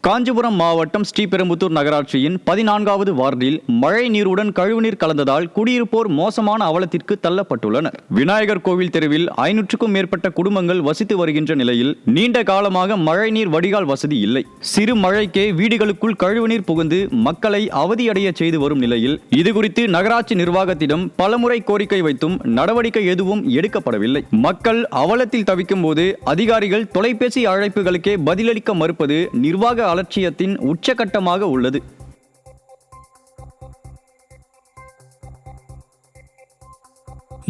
காஞ்சிபுரம் மாவட்டம் ஸ்ரீபெரும்புதூர் நகராட்சியின் 14வது வார்டில் மழை நீருடன் கழிவுநீர் கலந்ததால் குடியிருப்போர் மோசமான அவலத்திற்கு தள்ளப்பட்டுள்ளனர். விநாயகர் கோவில் தெருவில் 500க்கும் மேற்பட்ட குடும்பங்கள் வசித்து வருகின்ற நிலையில் நீண்ட காலமாக மழைநீர் வடிகால் வசதி இல்லை. சிறு மழைக்கே வீடுகளுக்குள் கழிவுநீர் புகுந்து மக்களை அவதியடைய செய்து வரும் நிலையில் இதுகுறித்து நகராட்சி நிர்வாகத்திடம் பலமுறை கோரிக்கை வைத்தும் நடவடிக்கை எதுவும் எடுக்கப்படவில்லை. மக்கள் அவலத்தில் தவிக்கும் போது அதிகாரிகள் தொலைபேசி அழைப்புகளுக்கே பதிலளிக்க மறுப்பது நிர்வாக அலட்சியத்தின் உச்சகட்டமாக உள்ளது.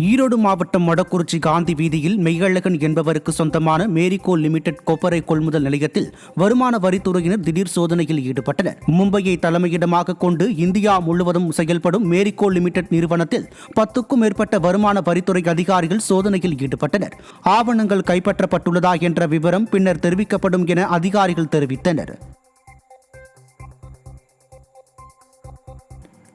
ஈரோடு மாவட்டம் மொடக்குறிச்சி காந்தி வீதியில் மெய்யழகன் என்பவருக்கு சொந்தமான மேரிகோ லிமிடெட் கொப்பரை கொள்முதல் நிலையத்தில் வருமான வரித்துறையினர் திடீர் சோதனையில் ஈடுபட்டனர். மும்பையை தலைமையிடமாக கொண்டு இந்தியா முழுவதும் செயல்படும் மேரிகோ லிமிடெட் நிறுவனத்தில் 10க்கும் மேற்பட்ட வருமான வரித்துறை அதிகாரிகள் சோதனையில் ஈடுபட்டனர். ஆவணங்கள் கைப்பற்றப்பட்டுள்ளதா என்ற விவரம் பின்னர் தெரிவிக்கப்படும் என அதிகாரிகள் தெரிவித்தனர்.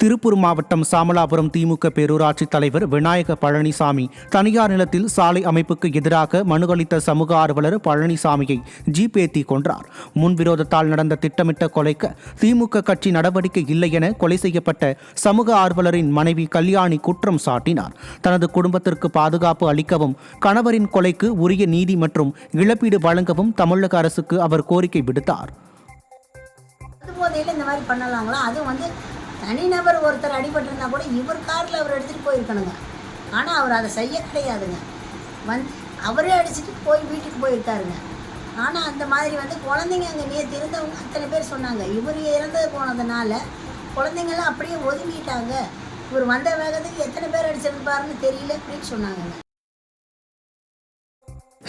திருப்பூர் மாவட்டம் சாமலாபுரம் திமுக பேரூராட்சி தலைவர் விநாயக பழனிசாமி தனியார் நிலத்தில் சாலை அமைப்புக்கு எதிராக மனு அளித்த சமூக ஆர்வலர் பழனிசாமியை ஜீப் ஏற்றி கொன்றார். முன்விரோதத்தால் நடந்த திட்டமிட்ட கொலைக்கு திமுக கட்சி நடவடிக்கை இல்லை என கொலை செய்யப்பட்ட சமூக ஆர்வலரின் மனைவி கல்யாணி குற்றம் சாட்டினார். தனது குடும்பத்திற்கு பாதுகாப்பு அளிக்கவும் கணவரின் கொலைக்கு உரிய நீதி மற்றும் இழப்பீடு வழங்கவும் தமிழக அரசுக்கு அவர் கோரிக்கை விடுத்தார். தனிநபர் ஒருத்தர் அடிபட்டிருந்தா கூட இவர் காரில் அவர் எடுத்துகிட்டு போயிருக்கணுங்க. ஆனால் அவர் அதை செய்ய கிடையாதுங்க. அவரே அடிச்சுட்டு போய் வீட்டுக்கு போயிருக்காருங்க. ஆனால் அந்த மாதிரி குழந்தைங்க அங்கே நேற்று இருந்தவங்க அத்தனை பேர் சொன்னாங்க, இவர் இறந்து போனதுனால குழந்தைங்களாம் அப்படியே ஒதுங்கிட்டாங்க, இவர் வந்த வேகத்துக்கு எத்தனை பேர் அடிச்சிருப்பாருன்னு தெரியல அப்படின்னு சொன்னாங்க.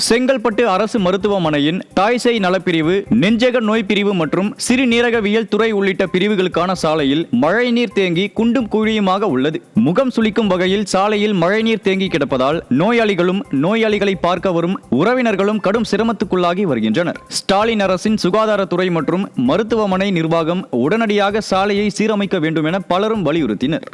செங்கல்பட்டு அரசு மருத்துவமனையின் தாய்சேய் நலப்பிரிவு, நெஞ்சக நோய் பிரிவு மற்றும் சிறுநீரகவியல் துறை உள்ளிட்ட பிரிவுகளுக்கான சாலையில் மழைநீர் தேங்கி குண்டும் குழியுமாக உள்ளது. முகம் சுளிக்கும் வகையில் சாலையில் மழைநீர் தேங்கி கிடப்பதால் நோயாளிகளும் நோயாளிகளை பார்க்க வரும் உறவினர்களும் கடும் சிரமத்துக்குள்ளாகி வருகின்றனர். ஸ்டாலின் அரசின் சுகாதாரத்துறை மற்றும் மருத்துவமனை நிர்வாகம் உடனடியாக சாலையை சீரமைக்க வேண்டும் என பலரும் வலியுறுத்தினர்.